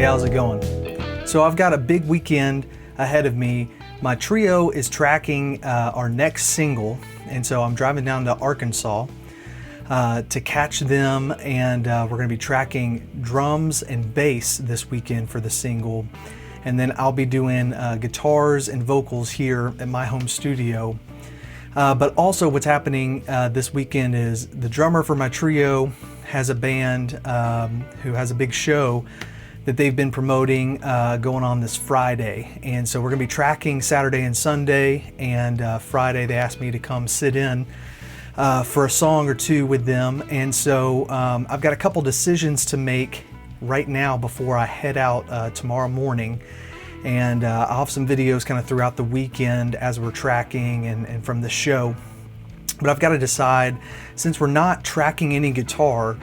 Hey, how's it going? So I've got a big weekend ahead of me. My trio is tracking our next single, and so I'm driving down to Arkansas to catch them, and we're going to be tracking drums and bass this weekend for the single. And then I'll be doing guitars and vocals here at my home studio. But also what's happening this weekend is the drummer for my trio has a band who has a big show that they've been promoting going on this Friday. And so we're gonna be tracking Saturday and Sunday, and Friday they asked me to come sit in for a song or two with them. And so I've got a couple decisions to make right now before I head out tomorrow morning. And I'll have some videos kind of throughout the weekend as we're tracking and from the show. But I've got to decide, since we're not tracking any guitar,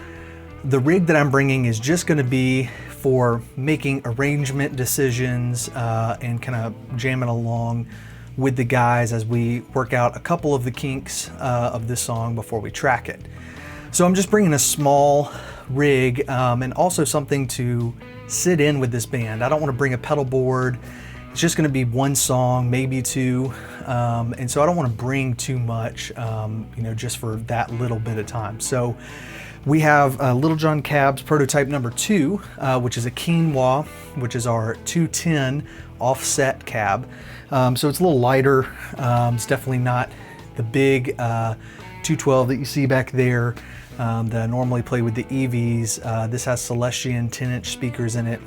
the rig that I'm bringing is just going to be for making arrangement decisions and kind of jamming along with the guys as we work out a couple of the kinks of this song before we track it. So I'm just bringing a small rig and also something to sit in with this band. I don't want to bring a pedal board. It's just going to be one song, maybe two, and so I don't want to bring too much, just for that little bit of time. So we have Littlejohn Cab's prototype number 2, which is a quinoa, which is our 210 offset cab. So it's a little lighter. It's definitely not the big 212 that you see back there that I normally play with the EVs. This has Celestion 10-inch speakers in it.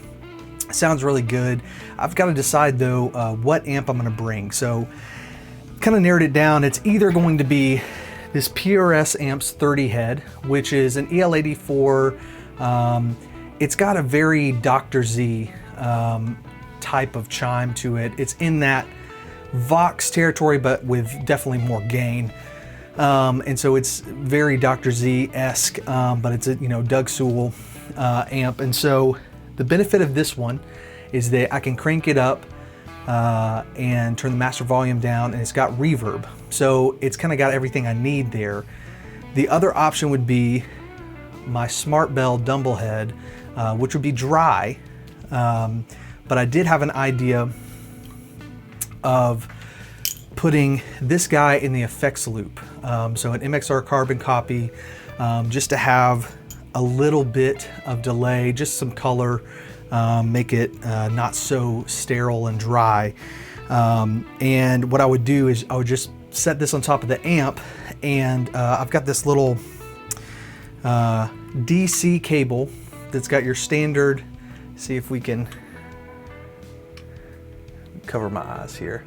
Sounds really good. I've got to decide though what amp I'm going to bring. So kind of narrowed it down. It's either going to be this PRS amps 30 head, which is an EL84. It's got a very Dr. Z type of chime to it. It's in that Vox territory, but with definitely more gain. And so it's very Dr. Z-esque, but it's a Doug Sewell amp. And so the benefit of this one is that I can crank it up and turn the master volume down, and it's got reverb. So it's kind of got everything I need there. The other option would be my Smart Bell Dumble head, which would be dry. But I did have an idea of putting this guy in the effects loop. So an MXR carbon copy, just to have a little bit of delay, just some color, make it not so sterile and dry. And what I would do is I would just set this on top of the amp, and I've got this little DC cable that's got your standard, see if we can cover my eyes here.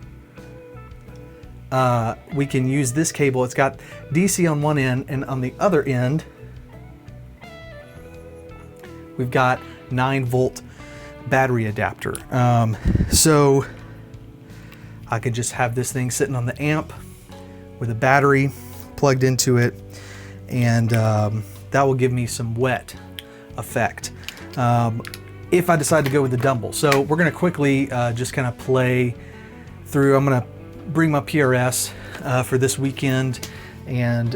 We can use this cable. It's got DC on one end, and on the other end we've got 9-volt battery adapter. So I could just have this thing sitting on the amp with a battery plugged into it, and that will give me some wet effect if I decide to go with the Dumble. So we're going to quickly just kind of play through. I'm going to bring my PRS for this weekend, and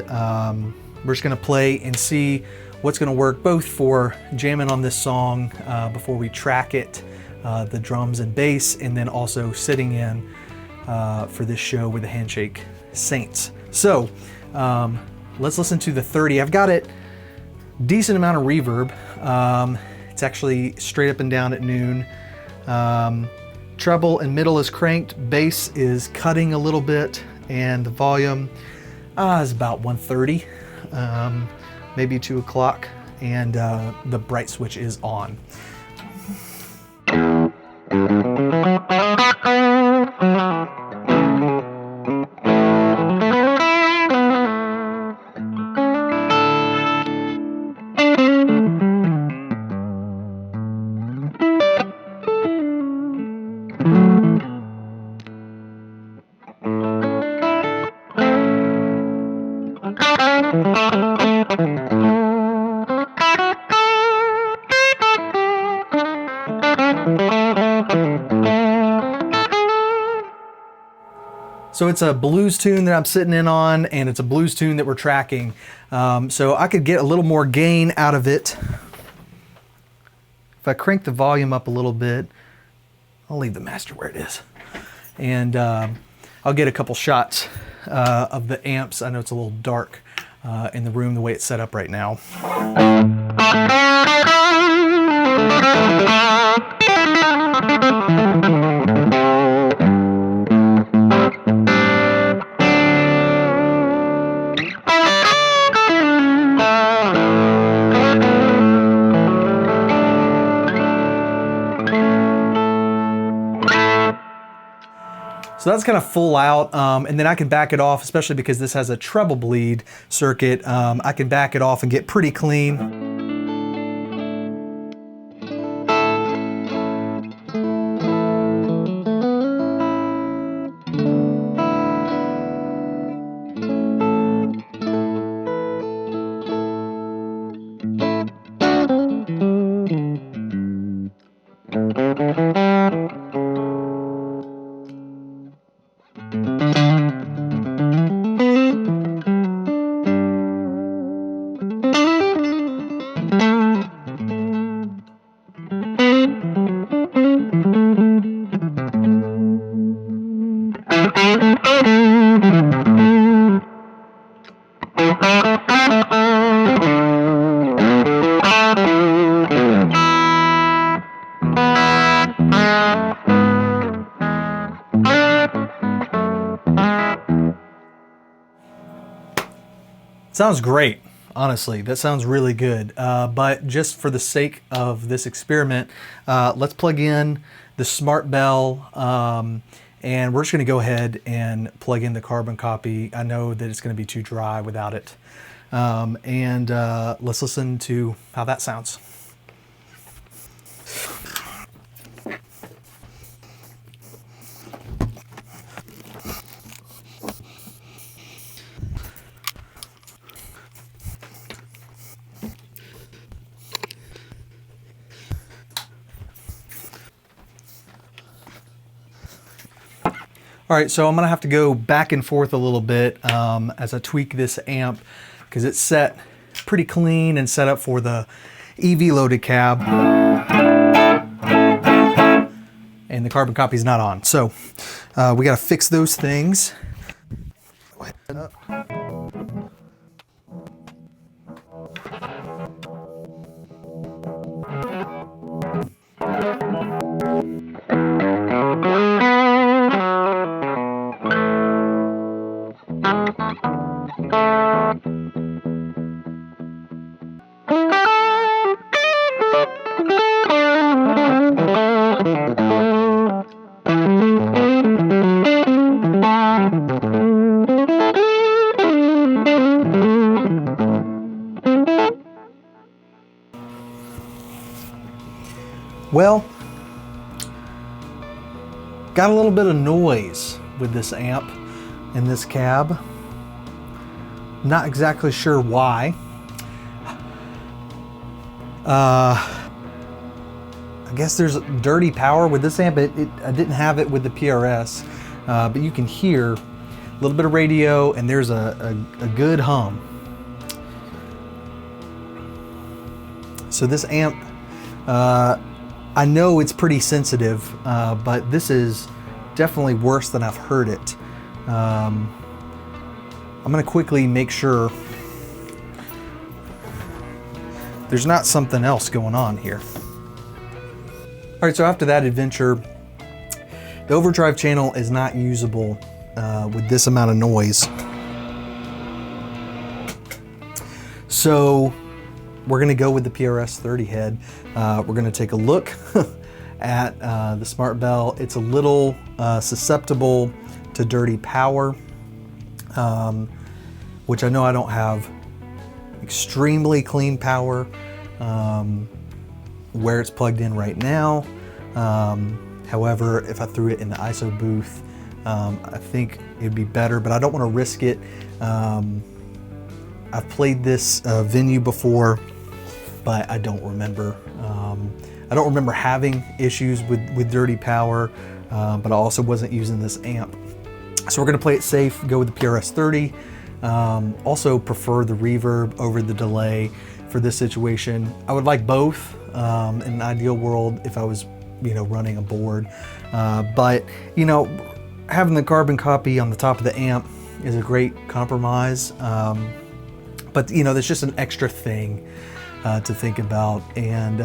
we're just going to play and see what's going to work both for jamming on this song before we track it, the drums and bass, and then also sitting in for this show with the Handshake Saints. So let's listen to the 30. I've got it decent amount of reverb. It's actually straight up and down at noon. Treble and middle is cranked, bass is cutting a little bit, and the volume is about 130, maybe 2 o'clock, and the bright switch is on. So it's a blues tune that I'm sitting in on, and it's a blues tune that we're tracking. So I could get a little more gain out of it if I crank the volume up a little bit, I'll leave the master where it is, and I'll get a couple shots of the amps. I know it's a little dark in the room the way it's set up right now. So that's kind of full out, and then I can back it off, especially because this has a treble bleed circuit. I can back it off and get pretty clean. Sounds great, honestly. That sounds really good. But just for the sake of this experiment, let's plug in the Smart Bell, and we're just going to go ahead and plug in the carbon copy. I know that it's going to be too dry without it. Let's listen to how that sounds. All right, so I'm gonna have to go back and forth a little bit as I tweak this amp, because it's set pretty clean and set up for the EV loaded cab. And the carbon copy is not on. So we gotta fix those things. Well, got a little bit of noise with this amp in this cab. Not exactly sure why. I guess there's dirty power with this amp. I didn't have it with the PRS, but you can hear a little bit of radio, and there's a good hum. So this amp, I know it's pretty sensitive, but this is definitely worse than I've heard it. I'm gonna quickly make sure there's not something else going on here. All right, so after that adventure, the overdrive channel is not usable with this amount of noise. So we're gonna go with the PRS 30 head. We're gonna take a look at the Smart Bell. It's a little susceptible to dirty power, which I know I don't have extremely clean power where it's plugged in right now. However, if I threw it in the ISO booth, I think it'd be better, but I don't want to risk it. I've played this venue before, but I don't remember. I don't remember having issues with dirty power, but I also wasn't using this amp. So we're gonna play it safe, go with the PRS 30. Also prefer the reverb over the delay for this situation. I would like both, in an ideal world if I was, running a board. But, having the carbon copy on the top of the amp is a great compromise. But, there's just an extra thing to think about. And,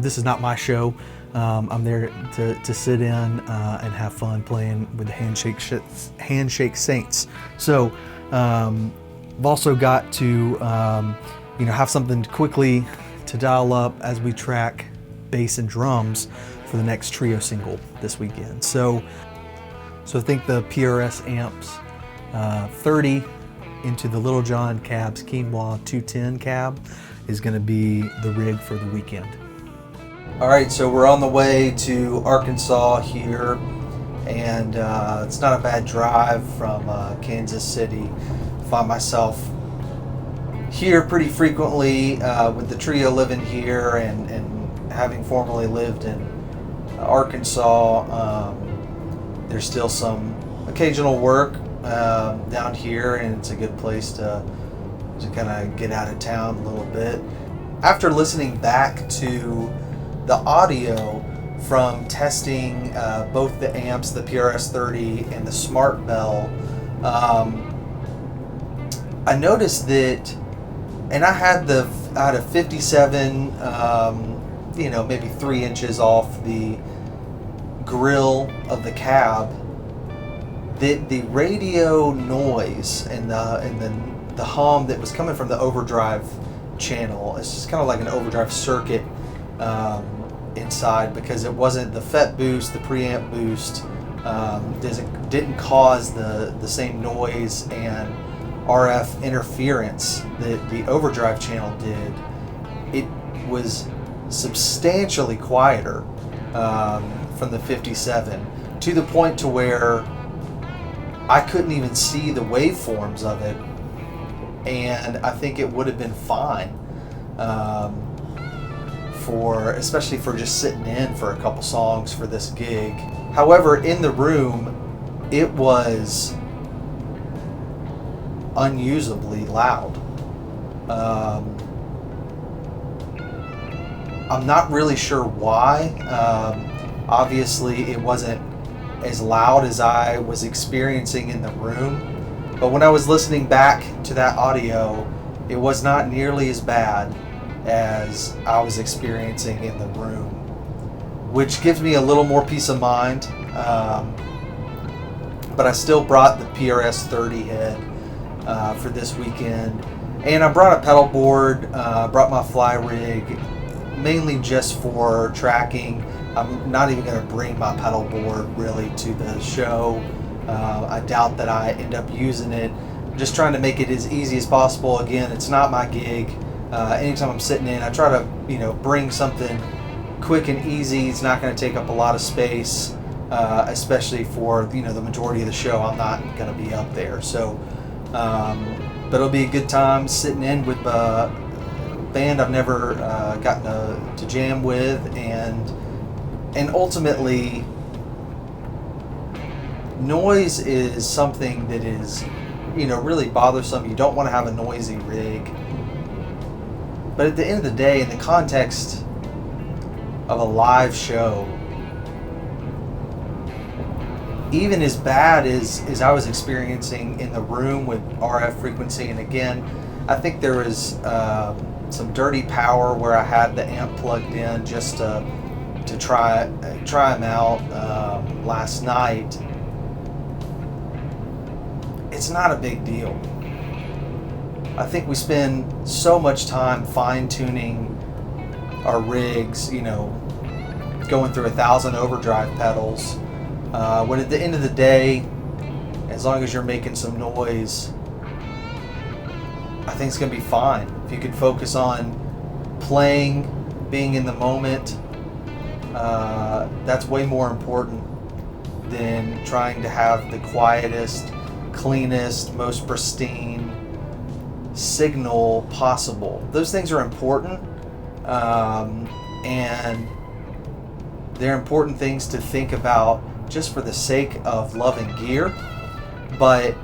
this is not my show. I'm there to sit in and have fun playing with the Handshake Saints. So I've also got to have something quickly to dial up as we track bass and drums for the next trio single this weekend. So I think the PRS amps 30 into the Littlejohn cab's Quinoa 210 cab is going to be the rig for the weekend. All right, so we're on the way to Arkansas here, and it's not a bad drive from Kansas City. Find myself here pretty frequently with the trio living here and having formerly lived in Arkansas. There's still some occasional work down here, and it's a good place to kind of get out of town a little bit. After listening back to the audio from testing both the amps, the PRS 30 and the Smart Bell, I noticed that, and I had a 57, maybe 3 inches off the grill of the cab, that the radio noise and the hum that was coming from the overdrive channel, it's just kind of like an overdrive circuit inside, because it wasn't the FET boost, the preamp boost didn't cause the same noise and RF interference that the overdrive channel did. It was substantially quieter from the 57, to the point to where I couldn't even see the waveforms of it, and I think it would have been fine especially for just sitting in for a couple songs for this gig. However, in the room, it was unusably loud. I'm not really sure why. Obviously, it wasn't as loud as I was experiencing in the room, but when I was listening back to that audio, it was not nearly as bad as I was experiencing in the room, which gives me a little more peace of mind. But I still brought the PRS 30 head for this weekend, and I brought a pedal board, brought my fly rig, mainly just for tracking. I'm not even going to bring my pedal board really to the show. I doubt that I end up using it. I'm just trying to make it as easy as possible. Again, it's not my gig. Anytime I'm sitting in, I try to bring something quick and easy. It's not going to take up a lot of space, especially for the majority of the show. I'm not going to be up there, so but it'll be a good time sitting in with a band I've never gotten to jam with, and ultimately, noise is something that is really bothersome. You don't want to have a noisy rig. But at the end of the day, in the context of a live show, even as bad as I was experiencing in the room with RF frequency, and again, I think there was some dirty power where I had the amp plugged in just to try them out last night. It's not a big deal. I think we spend so much time fine-tuning our rigs, going through 1,000 overdrive pedals, when at the end of the day, as long as you're making some noise, I think it's going to be fine. If you could focus on playing, being in the moment, that's way more important than trying to have the quietest, cleanest, most pristine signal possible. Those things are important, and they're important things to think about just for the sake of loving gear, but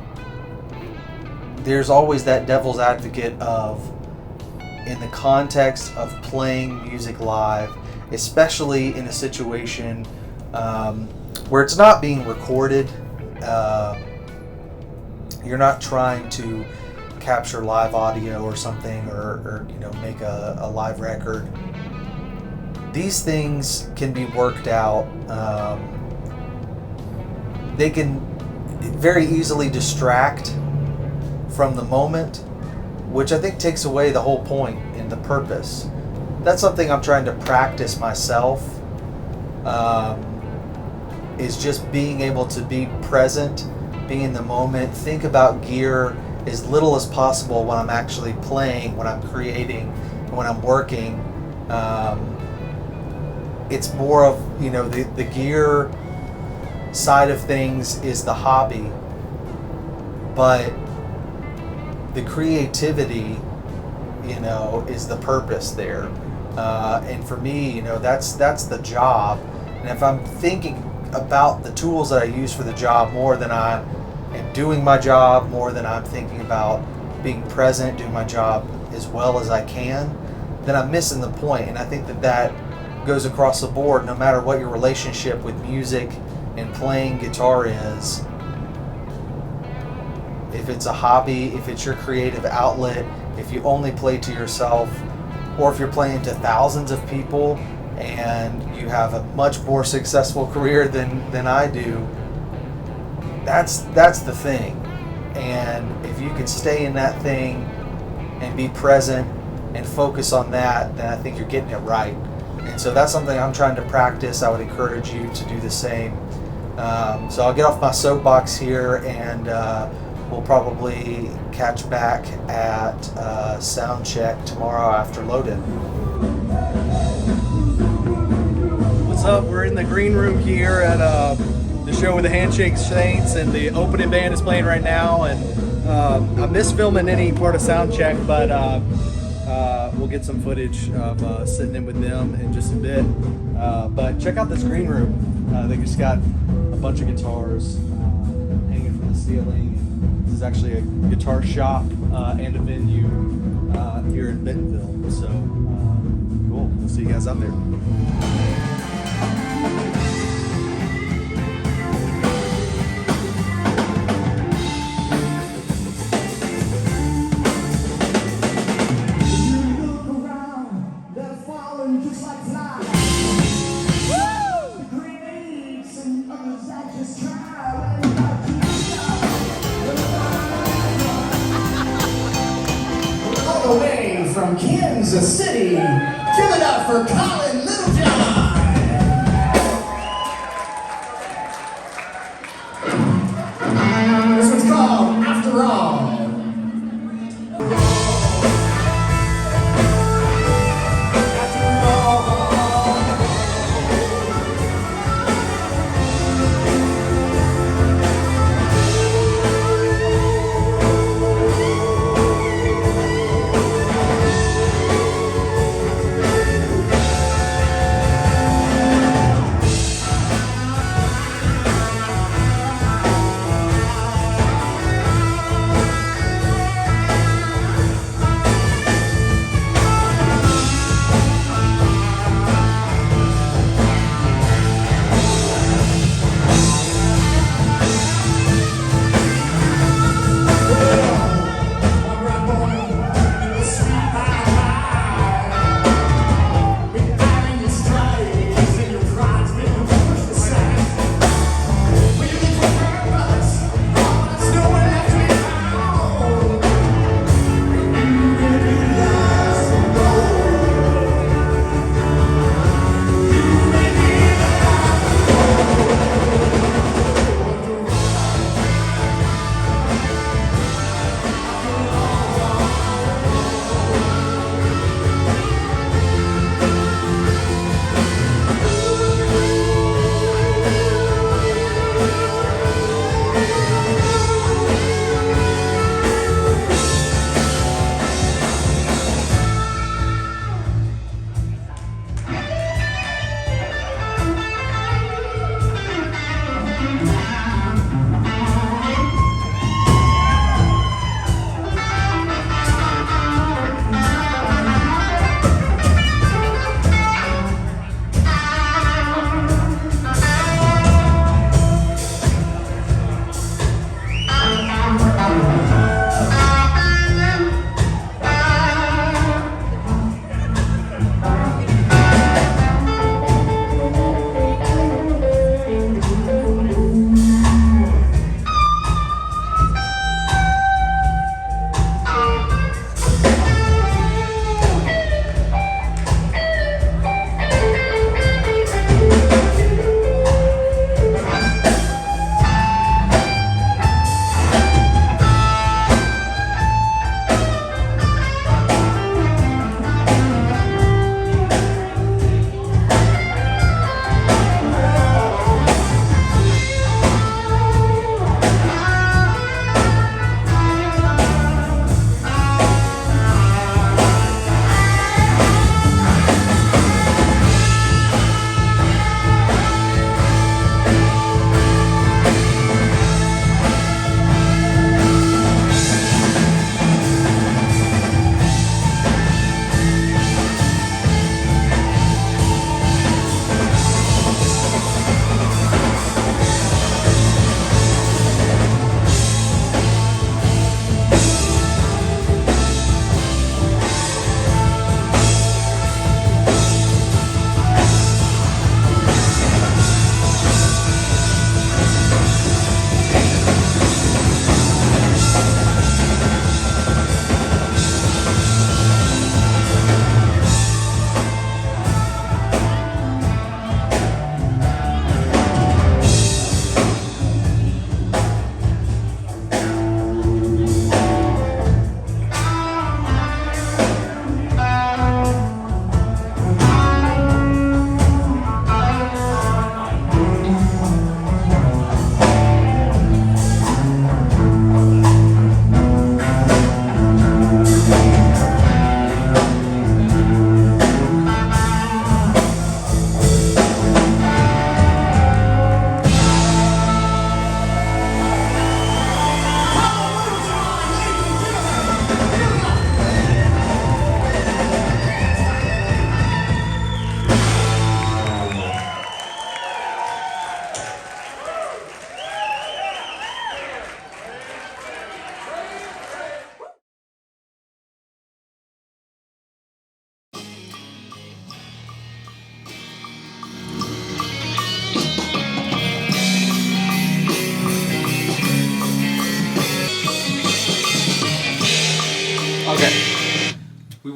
there's always that devil's advocate of in the context of playing music live, especially in a situation where it's not being recorded. You're not trying to capture live audio or something, or make a live record. These things can be worked out. They can very easily distract from the moment, which I think takes away the whole point and the purpose. That's something I'm trying to practice myself, is just being able to be present, be in the moment, think about gear as little as possible when I'm actually playing, when I'm creating, when I'm working. It's more of, the gear side of things is the hobby, but the creativity, is the purpose there. And for me, that's the job. And if I'm thinking about the tools that I use for the job more than I am doing my job, more than I'm thinking about being present, doing my job as well as I can, then I'm missing the point. And I think that goes across the board, no matter what your relationship with music and playing guitar is. If it's a hobby, if it's your creative outlet, if you only play to yourself, or if you're playing to thousands of people and you have a much more successful career than I do, that's the thing. And if you can stay in that thing and be present and focus on that, then I think you're getting it right. And so that's something I'm trying to practice. I would encourage you to do the same. So I'll get off my soapbox here, and we'll probably catch back at sound check tomorrow after load-in. What's up? We're in the green room here at the show with the Handshake Saints, and the opening band is playing right now. And I missed filming any part of sound check, but we'll get some footage of sitting in with them in just a bit. But check out this green room. They just got a bunch of guitars hanging from the ceiling. This is actually a guitar shop and a venue here in Bentonville. So cool. We'll see you guys out there. Away from Kansas City, give it up for Collin Littlejohn. This one's called After All.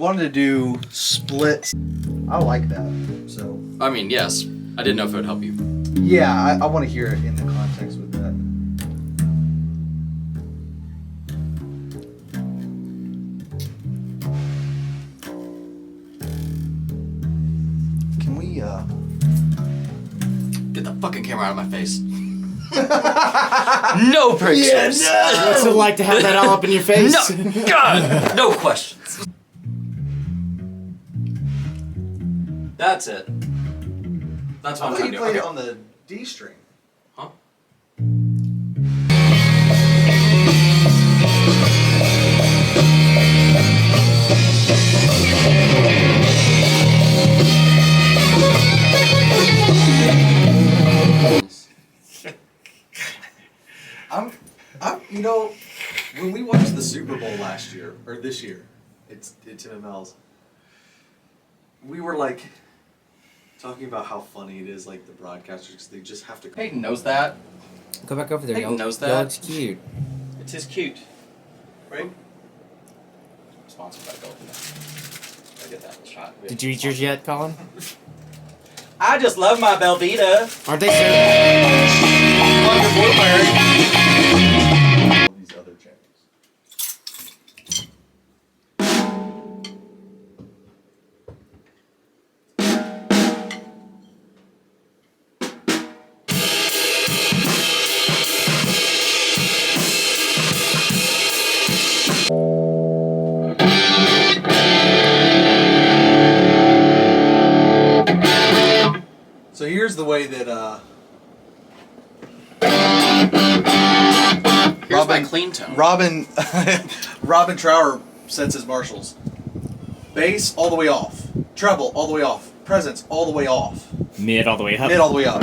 wanted to do splits. I like that. So. I mean, yes. I didn't know if it would help you. Yeah, I want to hear it in the context with that. Can we, Get the fucking camera out of my face. No pictures. Yeah, no. What's it like to have that all up in your face? No, God, no questions. That's it. That's what I'm trying to do. played Okay. it on the D string. Huh? You know, when we watched the Super Bowl last year, or this year, it's MML's, we were like talking about how funny it is, like the broadcasters, because they just have to. Peyton knows that. Go back over there. Peyton knows That that. looks cute. It is cute. Right? Sponsored by Golden. I get that shot. Did you eat yours yet, Colin? I just love my Belvita. Aren't they serving? On your Blueberry. These other channels. So here's the way that Here's my clean tone. Robin Trower sets his marshals. Bass all the way off. Treble all the way off. Presence all the way off. Mid all the way up. Mid all the way up.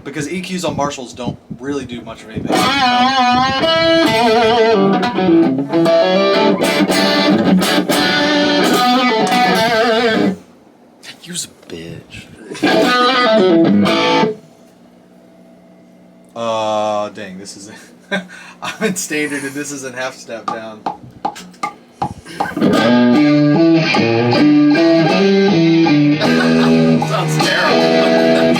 Because EQs on marshals don't really do much of anything. You're a bitch. Dang, this is. I'm in standard and this is in half step down. Sounds terrible.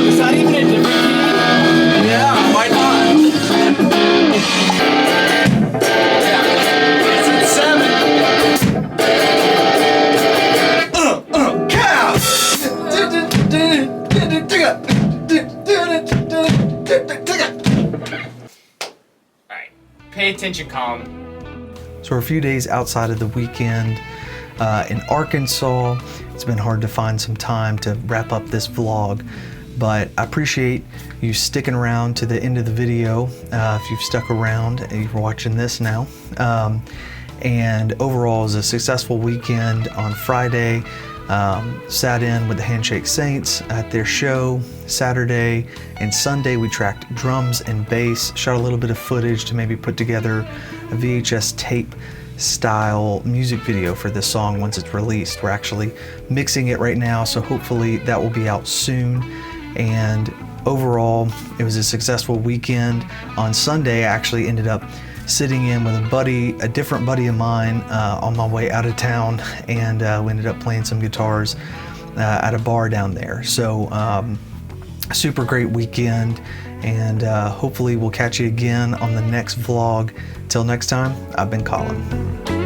Is that even a different key? Yeah, why not? Yeah, it's at 7. Alright. Pay attention, Colin. So we're a few days outside of the weekend in Arkansas. It's been hard to find some time to wrap up this vlog, but I appreciate you sticking around to the end of the video. If you've stuck around and you're watching this now. And overall, it was a successful weekend. On Friday, sat in with the Handshake Saints at their show. Saturday and Sunday, we tracked drums and bass, shot a little bit of footage to maybe put together a VHS tape style music video for this song once it's released. We're actually mixing it right now, so hopefully that will be out soon. And overall, it was a successful weekend. On Sunday, I actually ended up sitting in with a different buddy of mine on my way out of town, and we ended up playing some guitars at a bar down there. So super great weekend, and hopefully we'll catch you again on the next vlog. Till next time, I've been Colin.